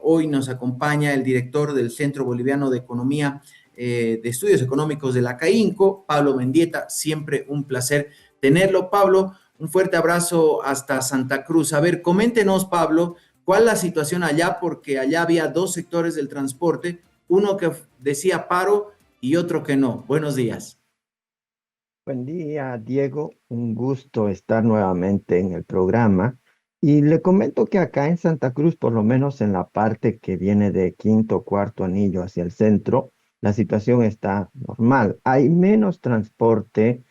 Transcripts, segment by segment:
hoy nos acompaña el director del Centro Boliviano de Economía de Estudios Económicos de la CAINCO, Pablo Mendieta. Siempre un placer tenerlo. Pablo, un fuerte abrazo hasta Santa Cruz. A ver, coméntenos, Pablo, cuál es la situación allá, porque allá había dos sectores del transporte, uno que decía paro y otro que no. Buenos días. Buen día, Diego. Un gusto estar nuevamente en el programa. Y le comento que acá en Santa Cruz, por lo menos en la parte que viene de Quinto, Cuarto Anillo hacia el centro, la situación está normal. Hay menos transporte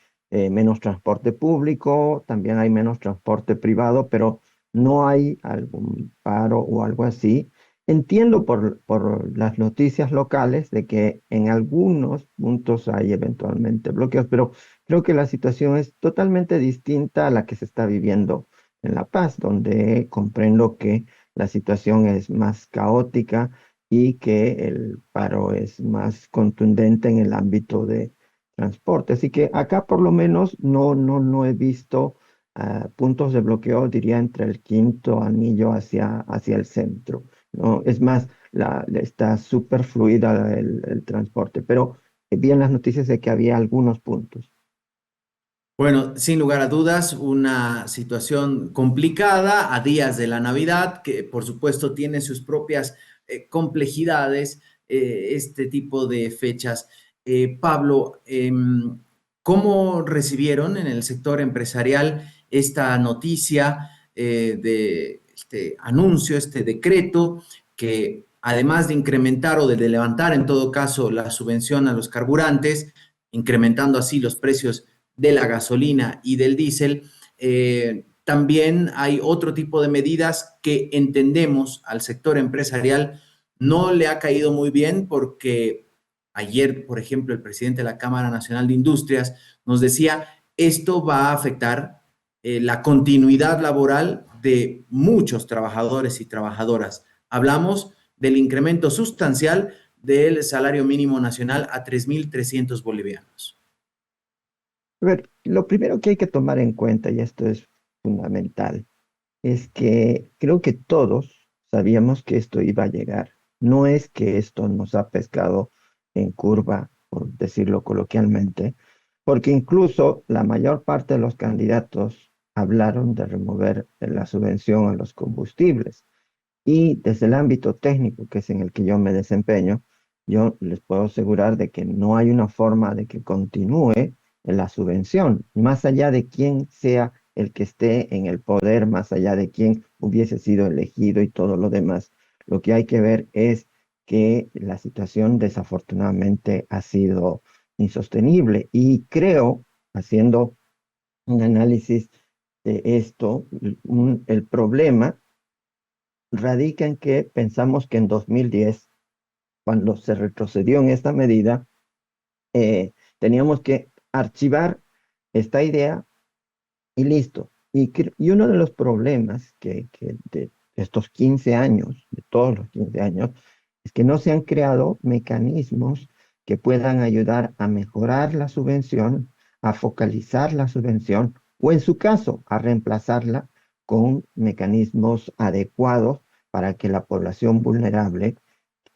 público, también hay menos transporte privado, pero no hay algún paro o algo así. Entiendo por las noticias locales de que en algunos puntos hay eventualmente bloqueos, pero creo que la situación es totalmente distinta a la que se está viviendo en La Paz, donde comprendo que la situación es más caótica y que el paro es más contundente en el ámbito de transporte. Así que acá por lo menos no he visto puntos de bloqueo, diría, entre el quinto anillo hacia el centro. ¿No? Es más, está súper fluida el transporte, pero vi en las noticias de que había algunos puntos. Bueno, sin lugar a dudas, una situación complicada a días de la Navidad, que por supuesto tiene sus propias complejidades, este tipo de fechas. Pablo, ¿cómo recibieron en el sector empresarial esta noticia de este anuncio, este decreto, que además de incrementar o de levantar en todo caso la subvención a los carburantes, incrementando así los precios de la gasolina y del diésel? También hay otro tipo de medidas que entendemos al sector empresarial no le ha caído muy bien, porque ayer, por ejemplo, el presidente de la Cámara Nacional de Industrias nos decía, esto va a afectar la continuidad laboral de muchos trabajadores y trabajadoras. Hablamos del incremento sustancial del salario mínimo nacional a 3.300 bolivianos. A ver, lo primero que hay que tomar en cuenta, y esto es fundamental, es que creo que todos sabíamos que esto iba a llegar. No es que esto nos ha pescado en curva, por decirlo coloquialmente, porque incluso la mayor parte de los candidatos hablaron de remover la subvención a los combustibles. Y desde el ámbito técnico, que es en el que yo me desempeño, yo les puedo asegurar de que no hay una forma de que continúe en la subvención, más allá de quién sea el que esté en el poder, más allá de quién hubiese sido elegido y todo lo demás. Lo que hay que ver es que la situación desafortunadamente ha sido insostenible y creo, haciendo un análisis de esto, el problema radica en que pensamos que en 2010, cuando se retrocedió en esta medida, teníamos que archivar esta idea y listo. Y uno de los problemas que de estos 15 años, de todos los 15 años, es que no se han creado mecanismos que puedan ayudar a mejorar la subvención, a focalizar la subvención o en su caso a reemplazarla con mecanismos adecuados para que la población vulnerable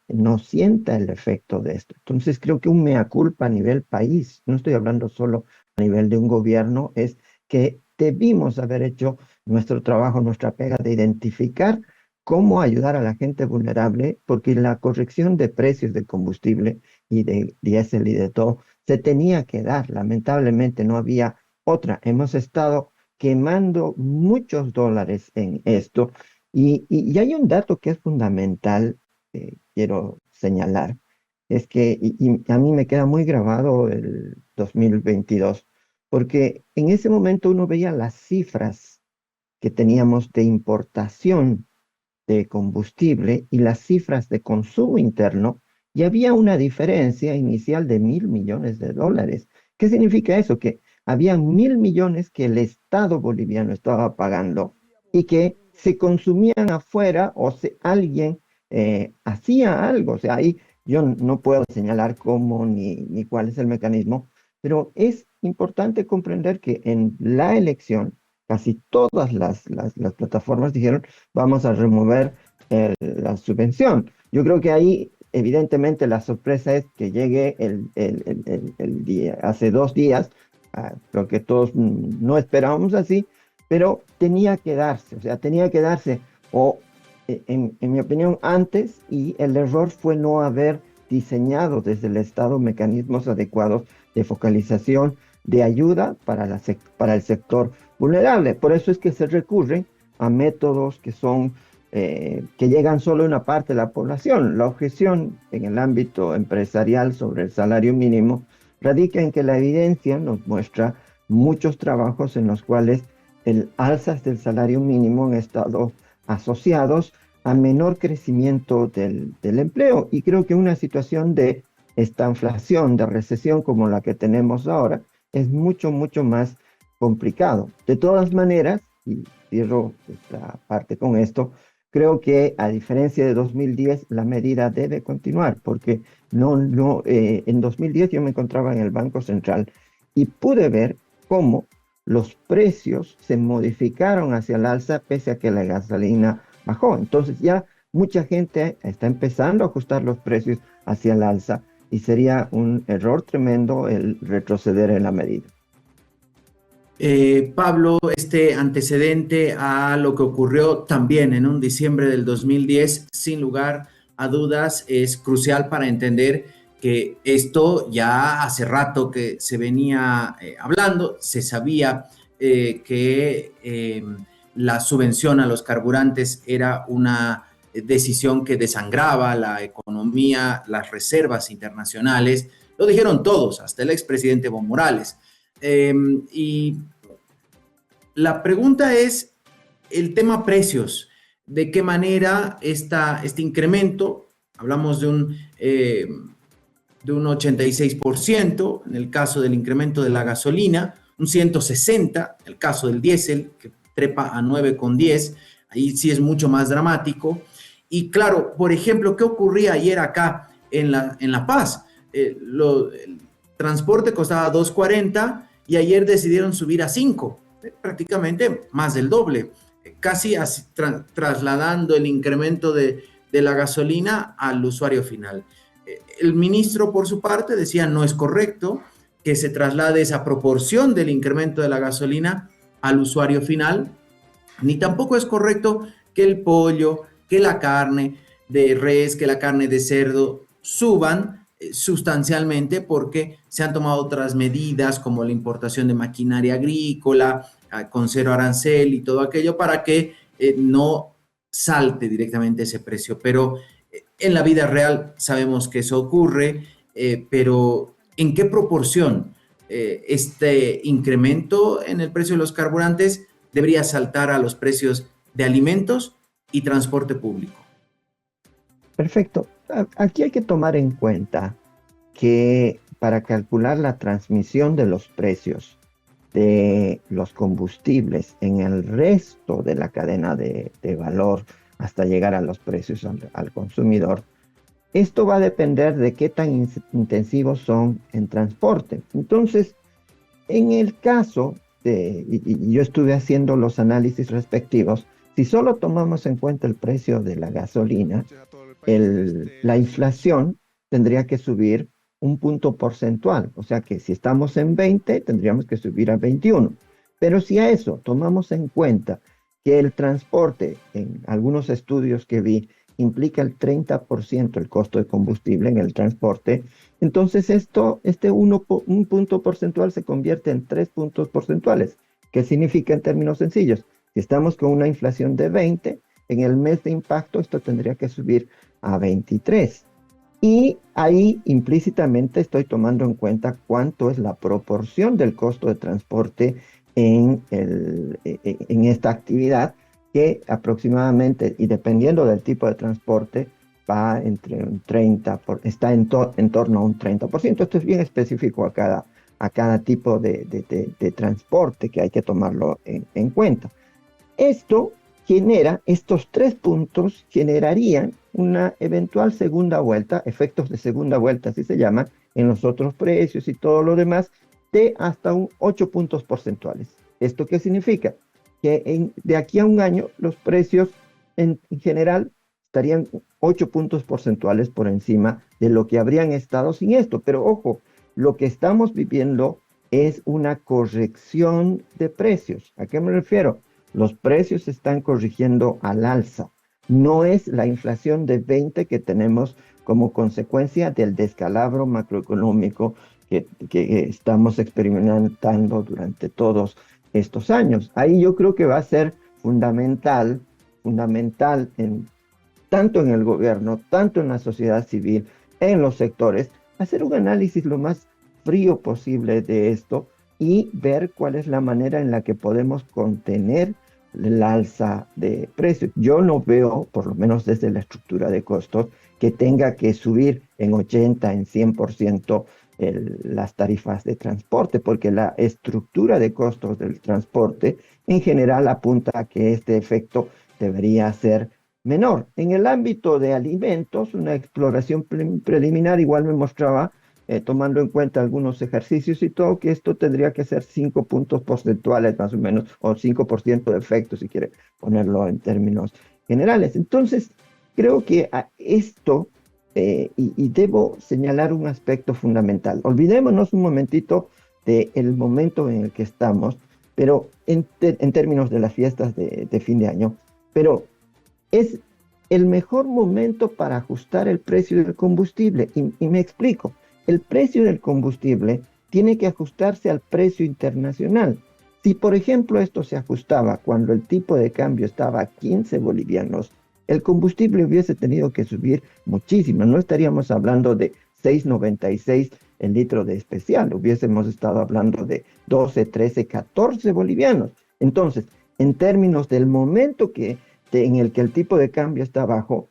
no sienta el efecto de esto. Entonces creo que un mea culpa a nivel país, no estoy hablando solo a nivel de un gobierno, es que debimos haber hecho nuestro trabajo, nuestra pega de identificar cómo ayudar a la gente vulnerable, porque la corrección de precios del combustible y de diésel y de todo se tenía que dar. Lamentablemente no había otra. Hemos estado quemando muchos dólares en esto y hay un dato que es fundamental, quiero señalar, es que, y a mí me queda muy grabado el 2022, porque en ese momento uno veía las cifras que teníamos de importación de combustible y las cifras de consumo interno, y había una diferencia inicial de 1.000 millones de dólares. ¿Qué significa eso? Que había 1.000 millones que el Estado boliviano estaba pagando y que se consumían afuera o si alguien hacía algo. O sea, ahí yo no puedo señalar cómo ni cuál es el mecanismo, pero es importante comprender que en la elección casi todas las plataformas dijeron, vamos a remover la subvención. Yo creo que ahí, evidentemente, la sorpresa es que llegue el día, hace 2 días, lo que todos no esperábamos así, pero tenía que darse, o sea, tenía que darse, o en mi opinión, antes, y el error fue no haber diseñado desde el Estado mecanismos adecuados de focalización, de ayuda para el sector vulnerable. Por eso es que se recurre a métodos que son que llegan solo a una parte de la población. La objeción en el ámbito empresarial sobre el salario mínimo radica en que la evidencia nos muestra muchos trabajos en los cuales el alzas del salario mínimo han estado asociados a menor crecimiento del empleo. Y creo que una situación de estanflación, de recesión como la que tenemos ahora, es mucho, mucho más complicado. De todas maneras, y cierro esta parte con esto, creo que a diferencia de 2010, la medida debe continuar, porque en 2010 yo me encontraba en el Banco Central y pude ver cómo los precios se modificaron hacia el alza pese a que la gasolina bajó. Entonces ya mucha gente está empezando a ajustar los precios hacia el alza y sería un error tremendo el retroceder en la medida. Pablo, este antecedente a lo que ocurrió también en un diciembre del 2010, sin lugar a dudas, es crucial para entender que esto ya hace rato que se venía hablando, se sabía que la subvención a los carburantes era una decisión que desangraba la economía, las reservas internacionales, lo dijeron todos, hasta el expresidente Evo Morales. Y la pregunta es el tema precios. ¿De qué manera este incremento, hablamos de un 86% en el caso del incremento de la gasolina, un 160% en el caso del diésel, que trepa a 9,10, ahí sí es mucho más dramático. Y claro, por ejemplo, ¿qué ocurría ayer acá en La Paz? El transporte costaba 2,40 y ayer decidieron subir a 5, prácticamente más del doble, casi trasladando el incremento de la gasolina al usuario final. El ministro, por su parte, decía no es correcto que se traslade esa proporción del incremento de la gasolina al usuario final, ni tampoco es correcto que el pollo, que la carne de res, que la carne de cerdo suban sustancialmente porque se han tomado otras medidas como la importación de maquinaria agrícola con cero arancel y todo aquello para que no salte directamente ese precio. Pero en la vida real sabemos que eso ocurre, pero ¿en qué proporción este incremento en el precio de los carburantes debería saltar a los precios de alimentos y transporte público? Perfecto. Aquí hay que tomar en cuenta que para calcular la transmisión de los precios de los combustibles en el resto de la cadena de valor hasta llegar a los precios al consumidor, esto va a depender de qué tan intensivos son en transporte. Entonces, en el caso y yo estuve haciendo los análisis respectivos, si solo tomamos en cuenta el precio de la gasolina, la inflación tendría que subir un punto porcentual. O sea que si estamos en 20, tendríamos que subir a 21. Pero si a eso tomamos en cuenta que el transporte, en algunos estudios que vi, implica el 30% el costo de combustible en el transporte, entonces un punto porcentual se convierte en 3 puntos porcentuales. ¿Qué significa en términos sencillos? Si estamos con una inflación de 20, en el mes de impacto esto tendría que subir a 23. Y ahí implícitamente estoy tomando en cuenta cuánto es la proporción del costo de transporte en esta actividad, que aproximadamente, y dependiendo del tipo de transporte, va entre un 30%, está en torno a un 30%. Esto es bien específico a cada tipo de transporte que hay que tomarlo en cuenta. Estos 3 puntos generarían una eventual segunda vuelta, efectos de segunda vuelta, así se llaman, en los otros precios y todo lo demás, de hasta un 8 puntos porcentuales. ¿Esto qué significa? que de aquí a un año los precios en general estarían 8 puntos porcentuales por encima de lo que habrían estado sin esto. Pero ojo, lo que estamos viviendo es una corrección de precios. ¿A qué me refiero? Los precios se están corrigiendo al alza. No es la inflación de 20 que tenemos como consecuencia del descalabro macroeconómico que estamos experimentando durante todos estos años. Ahí yo creo que va a ser fundamental, fundamental tanto en el gobierno, tanto en la sociedad civil, en los sectores, hacer un análisis lo más frío posible de esto y ver cuál es la manera en la que podemos contener el alza de precios. Yo no veo, por lo menos desde la estructura de costos, que tenga que subir en 80, en 100% las tarifas de transporte, porque la estructura de costos del transporte en general apunta a que este efecto debería ser menor. En el ámbito de alimentos, una exploración preliminar igual me mostraba, tomando en cuenta algunos ejercicios y todo, que esto tendría que ser 5 puntos porcentuales más o menos, o 5% de efecto, si quiere ponerlo en términos generales. Entonces, creo que a esto, y debo señalar un aspecto fundamental. Olvidémonos un momentito del momento en el que estamos, pero en términos de las fiestas de fin de año, pero es el mejor momento para ajustar el precio del combustible. Y me explico, el precio del combustible tiene que ajustarse al precio internacional. Si, por ejemplo, esto se ajustaba cuando el tipo de cambio estaba a 15 bolivianos, el combustible hubiese tenido que subir muchísimo. No estaríamos hablando de 6,96 el litro de especial, hubiésemos estado hablando de 12, 13, 14 bolivianos. Entonces, en términos del momento en el que el tipo de cambio está bajo,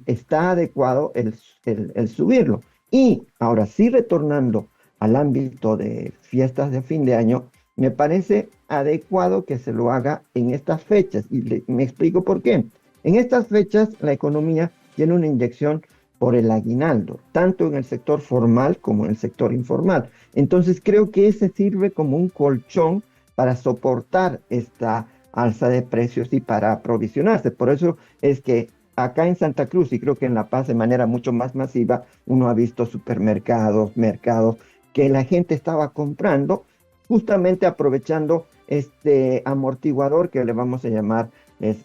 está adecuado el subirlo. Y ahora sí, retornando al ámbito de fiestas de fin de año, me parece adecuado que se lo haga en estas fechas. Y me explico por qué. En estas fechas la economía tiene una inyección por el aguinaldo, tanto en el sector formal como en el sector informal. Entonces creo que ese sirve como un colchón para soportar esta alza de precios y para aprovisionarse. Por eso es que acá en Santa Cruz, y creo que en La Paz de manera mucho más masiva, uno ha visto supermercados, mercados, que la gente estaba comprando, justamente aprovechando este amortiguador que le vamos a llamar es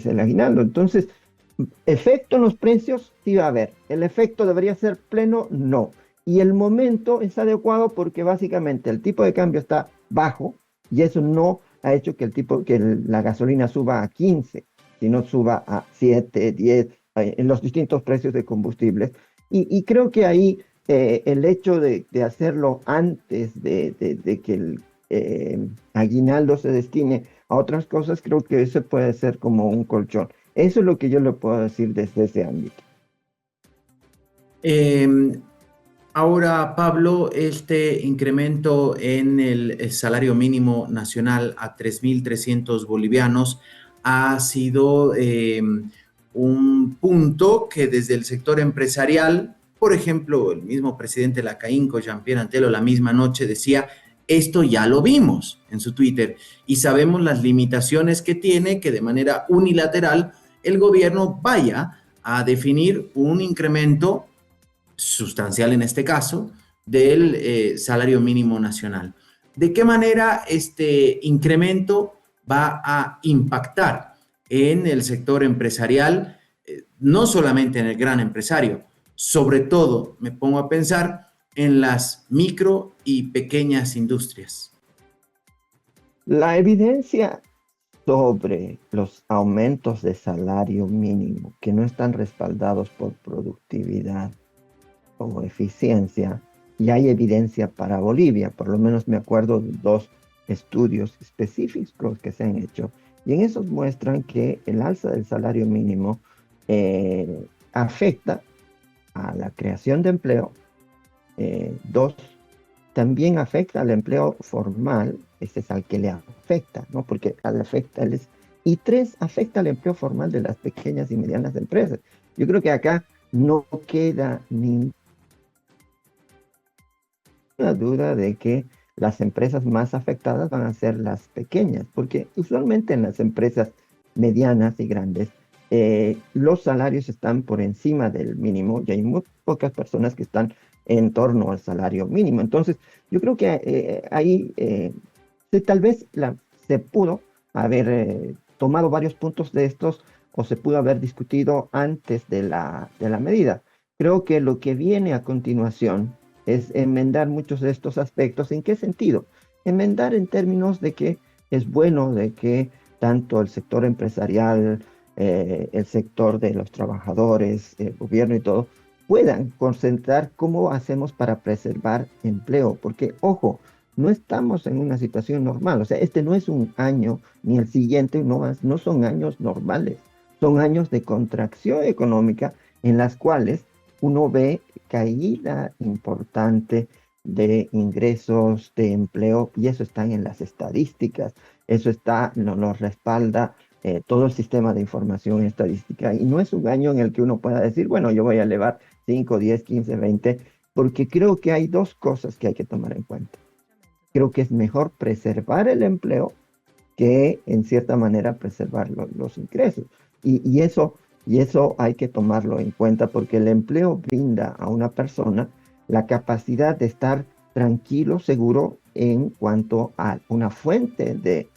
el aguinaldo. Entonces, efecto en los precios sí va a haber. ¿El efecto debería ser pleno? No. Y el momento es adecuado porque básicamente el tipo de cambio está bajo y eso no ha hecho que la gasolina suba a 15, sino suba a 7, 10, en los distintos precios de combustibles. Y creo que ahí el hecho de hacerlo antes de que el aguinaldo se destine a otras cosas, creo que eso puede ser como un colchón. Eso es lo que yo le puedo decir desde ese ámbito. Eh, Ahora, Pablo, este incremento en el salario mínimo nacional a 3.300 bolivianos ha sido un punto que desde el sector empresarial, por ejemplo, el mismo presidente de la CAINCO, Jean-Pierre Antelo, la misma noche decía, esto ya lo vimos en su Twitter y sabemos las limitaciones que tiene que de manera unilateral el gobierno vaya a definir un incremento sustancial en este caso, del salario mínimo nacional. ¿De qué manera este incremento va a impactar en el sector empresarial, no solamente en el gran empresario, sobre todo me pongo a pensar en las micro y pequeñas industrias? La evidencia sobre los aumentos de salario mínimo que no están respaldados por productividad o eficiencia, y hay evidencia para Bolivia, por lo menos me acuerdo de 2 estudios específicos que se han hecho, y en esos muestran que el alza del salario mínimo afecta a la creación de empleo. Dos, también afecta al empleo formal, ese es al que le afecta, ¿no? Porque al afecta les... Y tres, afecta al empleo formal de las pequeñas y medianas empresas. Yo creo que acá no queda ninguna duda de que las empresas más afectadas van a ser las pequeñas, porque usualmente en las empresas medianas y grandes, los salarios están por encima del mínimo y hay muy pocas personas que están en torno al salario mínimo. Entonces, yo creo que ahí tal vez se pudo haber tomado varios puntos de estos o se pudo haber discutido antes de la medida. Creo que lo que viene a continuación es enmendar muchos de estos aspectos. ¿En qué sentido? Enmendar en términos de que es bueno de que tanto el sector empresarial, el sector de los trabajadores, el gobierno y todo, puedan concentrar cómo hacemos para preservar empleo. Porque, ojo, no estamos en una situación normal. O sea, este no es un año, ni el siguiente, no son años normales. Son años de contracción económica en las cuales uno ve caída importante de ingresos, de empleo, y eso está en las estadísticas, eso está, lo respalda todo el sistema de información estadística, y no es un año en el que uno pueda decir, bueno, yo voy a elevar 5, 10, 15, 20, porque creo que hay dos cosas que hay que tomar en cuenta. Creo que es mejor preservar el empleo que en cierta manera preservar los ingresos. Y eso hay que tomarlo en cuenta porque el empleo brinda a una persona la capacidad de estar tranquilo, seguro en cuanto a una fuente de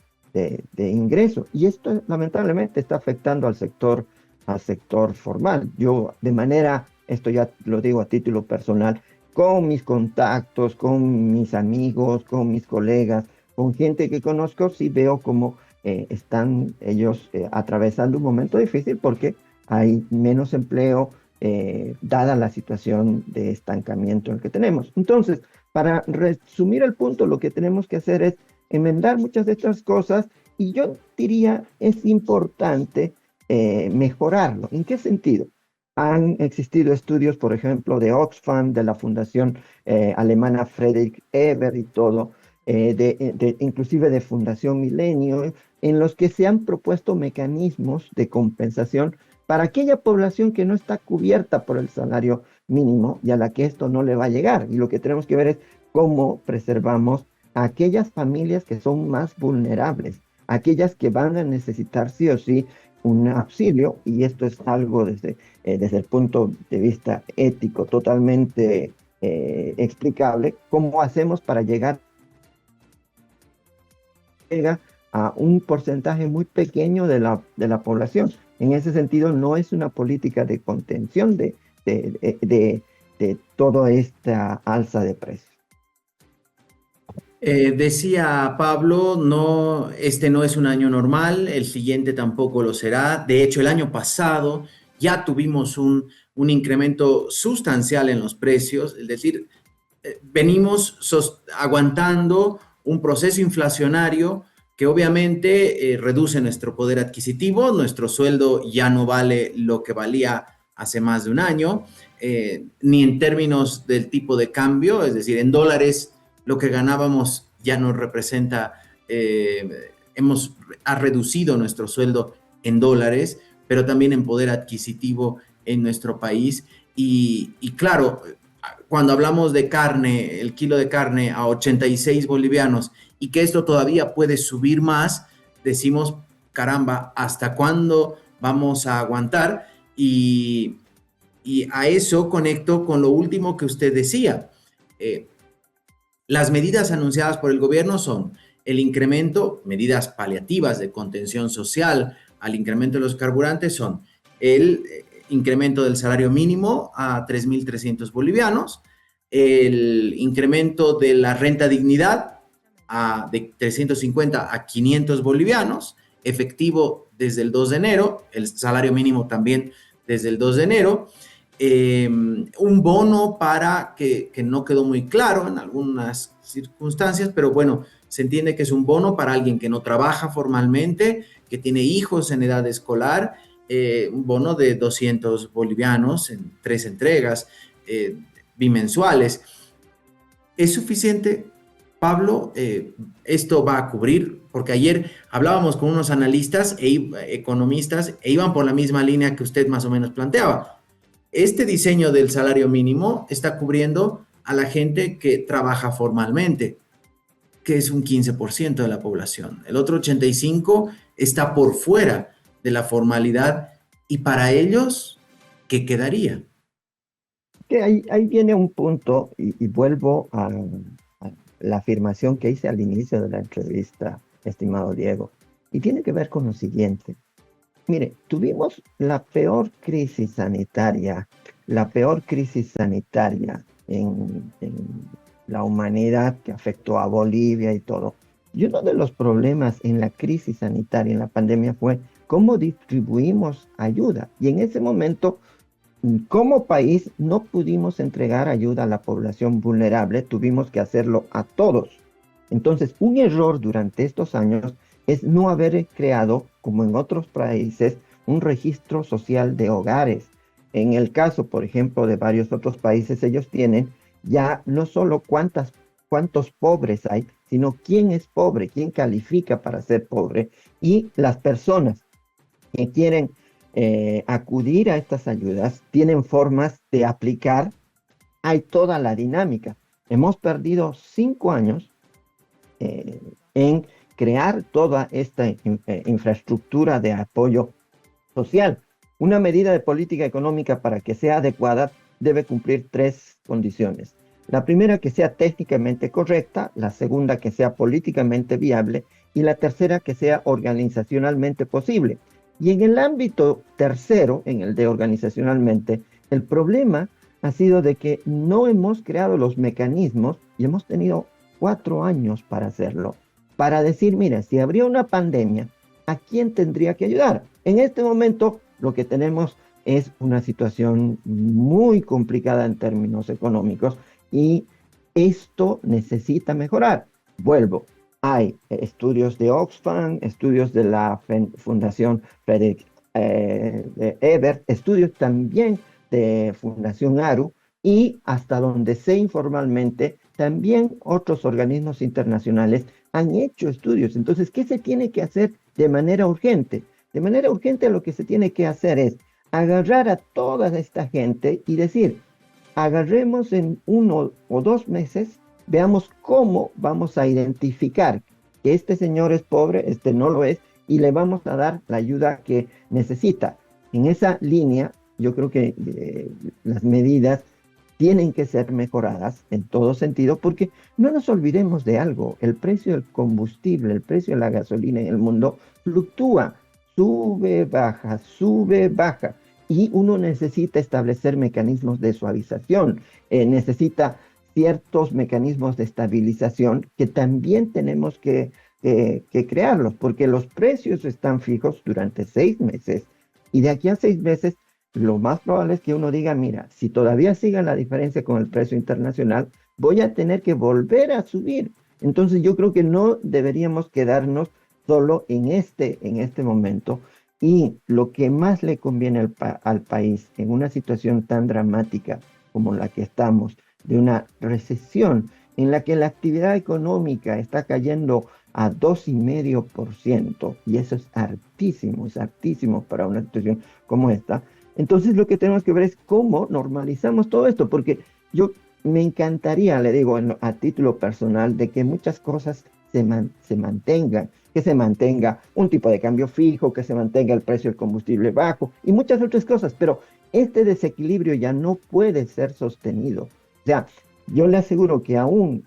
ingreso. Y esto lamentablemente está afectando al sector formal. Yo de manera, esto ya lo digo a título personal, con mis contactos, con mis amigos, con mis colegas, con gente que conozco, sí veo cómo están ellos atravesando un momento difícil porque hay menos empleo, dada la situación de estancamiento en el que tenemos. Entonces, para resumir el punto, lo que tenemos que hacer es enmendar muchas de estas cosas y yo diría es importante mejorarlo. ¿En qué sentido? Han existido estudios, por ejemplo, de Oxfam, de la Fundación Alemana Friedrich Ebert y todo, inclusive de Fundación Milenio, en los que se han propuesto mecanismos de compensación para aquella población que no está cubierta por el salario mínimo y a la que esto no le va a llegar. Y lo que tenemos que ver es cómo preservamos a aquellas familias que son más vulnerables, aquellas que van a necesitar sí o sí un auxilio, y esto es algo desde el punto de vista ético totalmente explicable, cómo hacemos para llegar a un porcentaje muy pequeño de la población. En ese sentido, no es una política de contención de toda esta alza de precios. Decía Pablo, no, este no es un año normal, el siguiente tampoco lo será. De hecho, el año pasado ya tuvimos un incremento sustancial en los precios, es decir, venimos aguantando un proceso inflacionario que obviamente reduce nuestro poder adquisitivo, nuestro sueldo ya no vale lo que valía hace más de un año, ni en términos del tipo de cambio, es decir, en dólares lo que ganábamos ya no representa, ha reducido nuestro sueldo en dólares, pero también en poder adquisitivo en nuestro país. Y claro, cuando hablamos de carne, el kilo de carne a 86 bolivianos y que esto todavía puede subir más, decimos, caramba, ¿hasta cuándo vamos a aguantar? Y a eso conecto con lo último que usted decía. Las medidas anunciadas por el gobierno son el incremento, medidas paliativas de contención social al incremento de los carburantes son el incremento del salario mínimo a 3.300 bolivianos, el incremento de la renta dignidad de 350 a 500 bolivianos, efectivo desde el 2 de enero, el salario mínimo también desde el 2 de enero, un bono para que no quedó muy claro en algunas circunstancias, pero bueno, se entiende que es un bono para alguien que no trabaja formalmente, que tiene hijos en edad escolar, un bono de 200 bolivianos en 3 entregas bimensuales. ¿Es suficiente, Pablo? ¿Esto va a cubrir? Porque ayer hablábamos con unos analistas economistas e iban por la misma línea que usted más o menos planteaba. Este diseño del salario mínimo está cubriendo a la gente que trabaja formalmente, que es un 15% de la población. El otro 85% está por fuera de la formalidad y para ellos, ¿qué quedaría? Que ahí viene un punto y vuelvo a la afirmación que hice al inicio de la entrevista, estimado Diego, y tiene que ver con lo siguiente. Mire, tuvimos la peor crisis sanitaria en la humanidad que afectó a Bolivia y todo. Y uno de los problemas en la crisis sanitaria, en la pandemia, fue cómo distribuimos ayuda. Y en ese momento, como país, no pudimos entregar ayuda a la población vulnerable, tuvimos que hacerlo a todos. Entonces, un error durante estos años es no haber creado, como en otros países, un registro social de hogares. En el caso, por ejemplo, de varios otros países, ellos tienen ya no solo cuántos pobres hay, sino quién es pobre, quién califica para ser pobre, y las personas que quieren acudir a estas ayudas tienen formas de aplicar. Hay toda la dinámica. Hemos perdido 5 años en crear toda esta infraestructura de apoyo social. Una medida de política económica para que sea adecuada debe cumplir tres condiciones. La primera, que sea técnicamente correcta; la segunda, que sea políticamente viable; y la tercera, que sea organizacionalmente posible. Y en el ámbito tercero, en el de organizacionalmente, el problema ha sido de que no hemos creado los mecanismos y hemos tenido 4 años para hacerlo. Para decir, mira, si habría una pandemia, ¿a quién tendría que ayudar? En este momento, lo que tenemos es una situación muy complicada en términos económicos y esto necesita mejorar. Vuelvo, hay estudios de Oxfam, estudios de la Fundación Frederick Ebert, estudios también de Fundación ARU y hasta donde sé informalmente, también otros organismos internacionales han hecho estudios. Entonces, ¿qué se tiene que hacer de manera urgente? De manera urgente lo que se tiene que hacer es agarrar a toda esta gente y decir, agarremos en 1 o 2 meses, veamos cómo vamos a identificar que este señor es pobre, este no lo es, y le vamos a dar la ayuda que necesita. En esa línea, yo creo que las medidas tienen que ser mejoradas en todo sentido, porque no nos olvidemos de algo: el precio del combustible, el precio de la gasolina en el mundo fluctúa, sube, baja, y uno necesita establecer mecanismos de suavización, necesita ciertos mecanismos de estabilización que también tenemos que crearlos, porque los precios están fijos durante 6 meses, y de aquí a 6 meses lo más probable es que uno diga, mira, si todavía sigue la diferencia con el precio internacional, voy a tener que volver a subir. Entonces yo creo que no deberíamos quedarnos solo en este momento. Y lo que más le conviene al país en una situación tan dramática como la que estamos, de una recesión en la que la actividad económica está cayendo a 2,5%, y eso es hartísimo para una situación como esta. Entonces lo que tenemos que ver es cómo normalizamos todo esto, porque yo me encantaría, le digo a título personal, de que muchas cosas se mantengan, que se mantenga un tipo de cambio fijo, que se mantenga el precio del combustible bajo y muchas otras cosas, pero este desequilibrio ya no puede ser sostenido. O sea, yo le aseguro que aún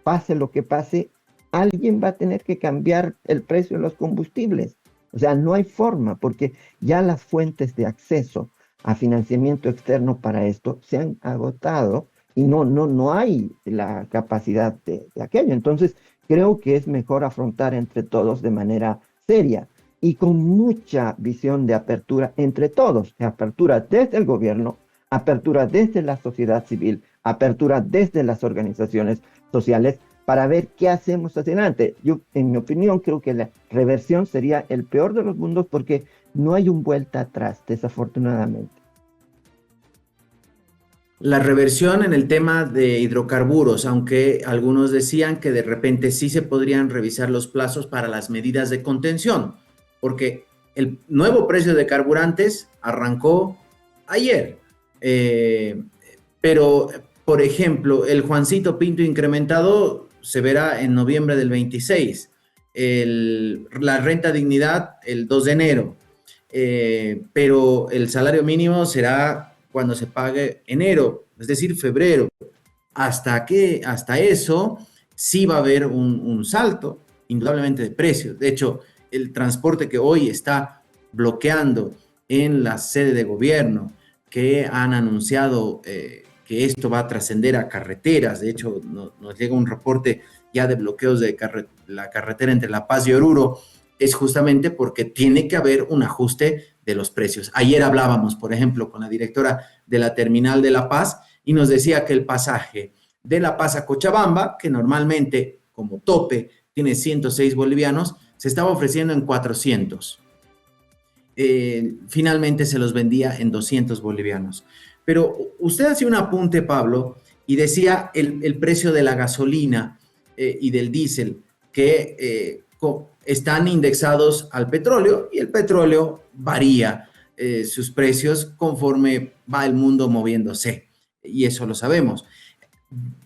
pase lo que pase, alguien va a tener que cambiar el precio de los combustibles. O sea, no hay forma, porque ya las fuentes de acceso a financiamiento externo para esto se han agotado y no hay la capacidad de aquello. Entonces, creo que es mejor afrontar entre todos de manera seria y con mucha visión de apertura entre todos, de apertura desde el gobierno, apertura desde la sociedad civil, apertura desde las organizaciones sociales, para ver qué hacemos hacia adelante. Yo, en mi opinión, creo que la reversión sería el peor de los mundos, porque no hay un vuelta atrás, desafortunadamente. La reversión en el tema de hidrocarburos, aunque algunos decían que de repente sí se podrían revisar los plazos para las medidas de contención, porque el nuevo precio de carburantes arrancó ayer. Pero, por ejemplo, el Juancito Pinto incrementado se verá en noviembre del 26. La renta dignidad el 2 de enero. Pero el salario mínimo será cuando se pague enero, es decir, febrero. Hasta eso sí va a haber un salto, indudablemente, de precios. De hecho, el transporte que hoy está bloqueando en la sede de gobierno, que han anunciado que esto va a trascender a carreteras. De hecho, nos llega un reporte ya de bloqueos de la carretera entre La Paz y Oruro, es justamente porque tiene que haber un ajuste de los precios. Ayer hablábamos, por ejemplo, con la directora de la terminal de La Paz y nos decía que el pasaje de La Paz a Cochabamba, que normalmente como tope tiene 106 bolivianos, se estaba ofreciendo en 400. Finalmente se los vendía en 200 bolivianos. Pero usted hacía un apunte, Pablo, y decía el precio de la gasolina y del diésel, que están indexados al petróleo y el petróleo varía sus precios conforme va el mundo moviéndose. Y eso lo sabemos.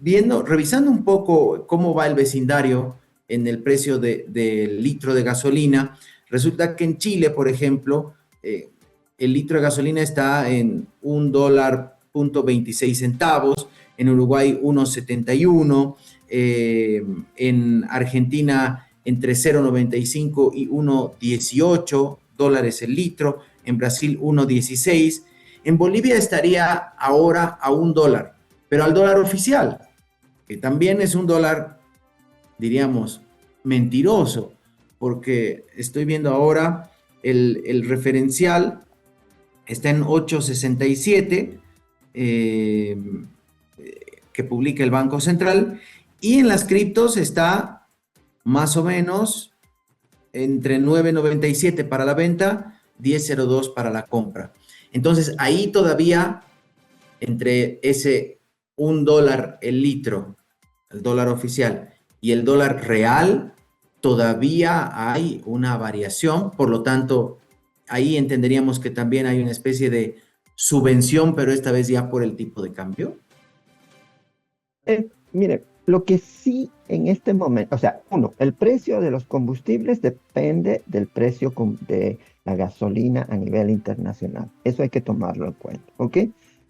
Revisando un poco cómo va el vecindario en el precio del litro de gasolina, resulta que en Chile, por ejemplo, el litro de gasolina está en $1.26, en Uruguay 1.71, en Argentina entre 0.95 y 1.18 dólares el litro, en Brasil 1.16, en Bolivia estaría ahora a $1, pero al dólar oficial, que también es un dólar, diríamos, mentiroso, porque estoy viendo ahora el referencial está en 8.67, que publica el Banco Central, y en las criptos está más o menos entre 9.97 para la venta, 10.02 para la compra. Entonces ahí todavía entre ese $1 el litro, el dólar oficial, y el dólar real, todavía hay una variación. Por lo tanto, ahí entenderíamos que también hay una especie de subvención, pero esta vez ya por el tipo de cambio. Mire, lo que sí en este momento, o sea, uno, el precio de los combustibles depende del precio de la gasolina a nivel internacional. Eso hay que tomarlo en cuenta, ¿ok?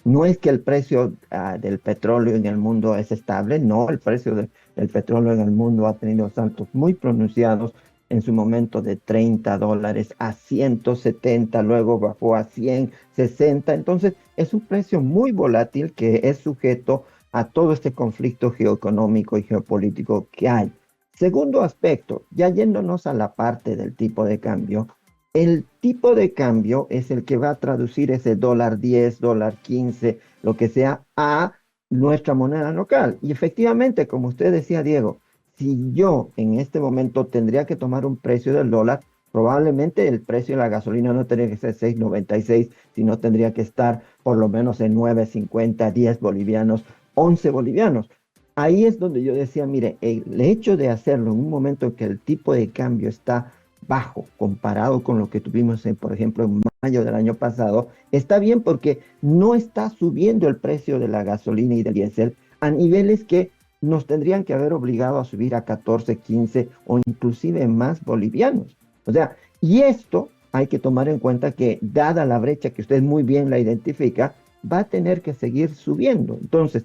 No es que el precio del petróleo en el mundo es estable, no, el precio del petróleo en el mundo ha tenido saltos muy pronunciados en su momento de $30 a 170, luego bajó a 160, entonces es un precio muy volátil que es sujeto a todo este conflicto geoeconómico y geopolítico que hay. Segundo aspecto, ya yéndonos a la parte del tipo de cambio, el tipo de cambio es el que va a traducir ese $10, $15, lo que sea, a nuestra moneda local. Y efectivamente, como usted decía, Diego, si yo en este momento tendría que tomar un precio del dólar, probablemente el precio de la gasolina no tendría que ser 6.96, sino tendría que estar por lo menos en 9.50, 10 bolivianos, 11 bolivianos. Ahí es donde yo decía, mire, el hecho de hacerlo en un momento en que el tipo de cambio está bajo comparado con lo que tuvimos, por ejemplo, en mayo del año pasado, está bien porque no está subiendo el precio de la gasolina y del diésel a niveles que nos tendrían que haber obligado a subir a 14, 15 o inclusive más bolivianos. O sea, y esto hay que tomar en cuenta que, dada la brecha que usted muy bien la identifica, va a tener que seguir subiendo. Entonces,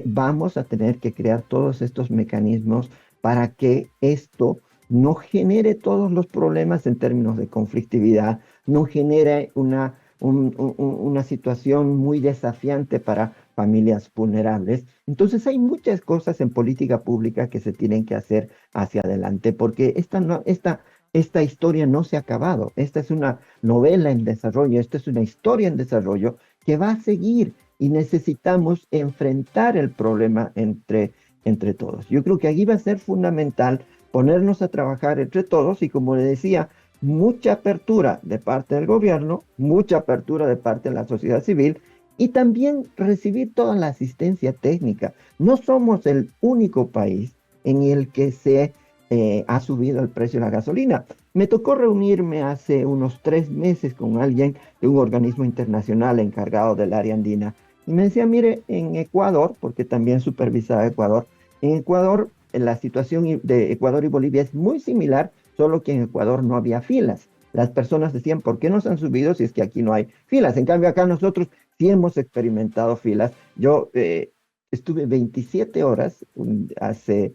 vamos a tener que crear todos estos mecanismos para que esto no genere todos los problemas en términos de conflictividad, no genere una situación muy desafiante para familias vulnerables. Entonces hay muchas cosas en política pública que se tienen que hacer hacia adelante, porque esta historia no se ha acabado. Esta es una novela en desarrollo, esta es una historia en desarrollo que va a seguir y necesitamos enfrentar el problema entre todos. Yo creo que aquí va a ser fundamental ponernos a trabajar entre todos y, como le decía, mucha apertura de parte del gobierno, mucha apertura de parte de la sociedad civil y también recibir toda la asistencia técnica. No somos el único país en el que se ha subido el precio de la gasolina. Me tocó reunirme hace unos 3 meses con alguien de un organismo internacional encargado del área andina y me decía, mire, en Ecuador, porque también supervisaba Ecuador, en Ecuador la situación de Ecuador y Bolivia es muy similar, solo que en Ecuador no había filas. Las personas decían, ¿por qué no se han subido si es que aquí no hay filas? En cambio, acá nosotros sí hemos experimentado filas. Yo estuve 27 horas hace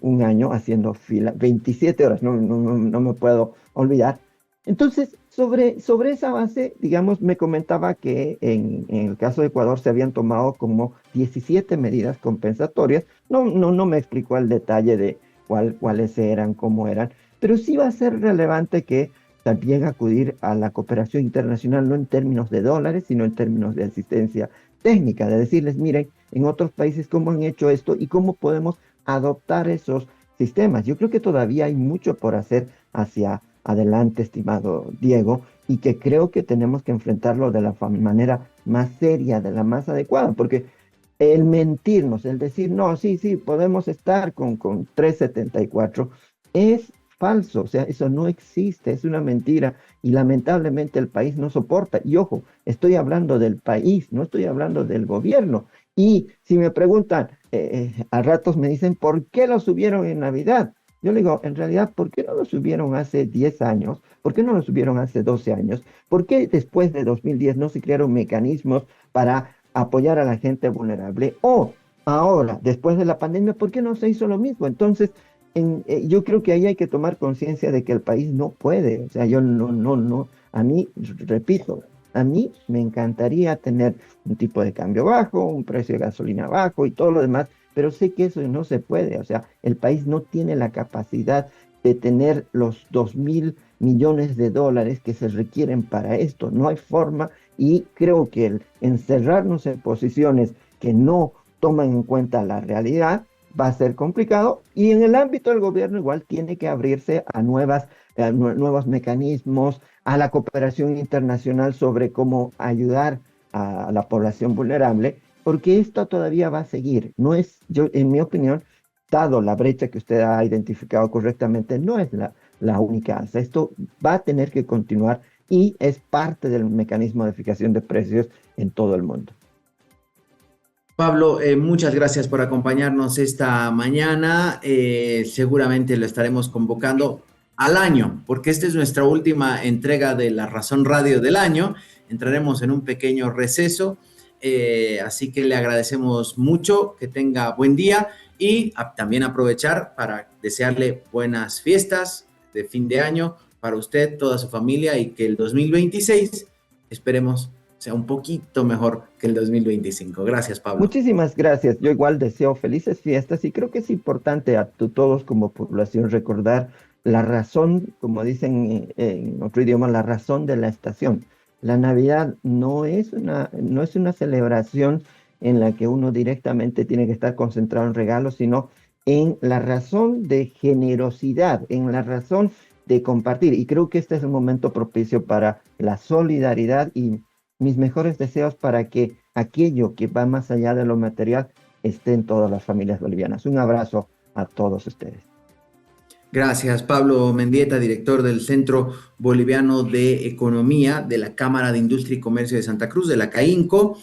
un año haciendo fila, 27 horas, no me puedo olvidar. Entonces, sobre esa base, digamos, me comentaba que en el caso de Ecuador se habían tomado como 17 medidas compensatorias. No me explicó el detalle de cuáles eran, cómo eran, pero sí va a ser relevante que también acudir a la cooperación internacional, no en términos de dólares, sino en términos de asistencia técnica, de decirles, miren, en otros países cómo han hecho esto y cómo podemos adoptar esos sistemas. Yo creo que todavía hay mucho por hacer hacia adelante, estimado Diego, y que creo que tenemos que enfrentarlo de la manera más seria, de la más adecuada, porque el mentirnos, el decir, no, sí, podemos estar con 3,74 es falso, o sea, eso no existe, es una mentira y lamentablemente el país no soporta. Y ojo, estoy hablando del país, no estoy hablando del gobierno. Y si me preguntan, a ratos me dicen, ¿por qué lo subieron en Navidad? Yo le digo, en realidad, ¿por qué no lo subieron hace 10 años? ¿Por qué no lo subieron hace 12 años? ¿Por qué después de 2010 no se crearon mecanismos para apoyar a la gente vulnerable? O ahora, después de la pandemia, ¿por qué no se hizo lo mismo? Entonces, yo creo que ahí hay que tomar conciencia de que el país no puede. O sea, yo no. A mí, repito, a mí me encantaría tener un tipo de cambio bajo, un precio de gasolina bajo y todo lo demás, pero sé que eso no se puede. O sea, el país no tiene la capacidad de tener los 2.000 millones de dólares que se requieren para esto. No hay forma y creo que el encerrarnos en posiciones que no toman en cuenta la realidad va a ser complicado y en el ámbito del gobierno igual tiene que abrirse a nuevos mecanismos, a la cooperación internacional sobre cómo ayudar a la población vulnerable, porque esto todavía va a seguir. No es, yo, en mi opinión, dado la brecha que usted ha identificado correctamente, no es la única alza. Esto va a tener que continuar y es parte del mecanismo de fijación de precios en todo el mundo. Pablo, muchas gracias por acompañarnos esta mañana. Seguramente lo estaremos convocando al año, porque esta es nuestra última entrega de La Razón Radio del año. Entraremos en un pequeño receso, así que le agradecemos mucho, que tenga buen día y también aprovechar para desearle buenas fiestas de fin de año para usted, toda su familia y que el 2026 esperemos sea un poquito mejor que el 2025. Gracias, Pablo. Muchísimas gracias. Yo igual deseo felices fiestas y creo que es importante a todos como población recordar la razón, como dicen en otro idioma, la razón de la estación. La Navidad no es una celebración en la que uno directamente tiene que estar concentrado en regalos, sino en la razón de generosidad, en la razón de compartir. Y creo que este es el momento propicio para la solidaridad y mis mejores deseos para que aquello que va más allá de lo material esté en todas las familias bolivianas. Un abrazo a todos ustedes. Gracias, Pablo Mendieta, director del Centro Boliviano de Economía de la Cámara de Industria y Comercio de Santa Cruz, de la CAINCO.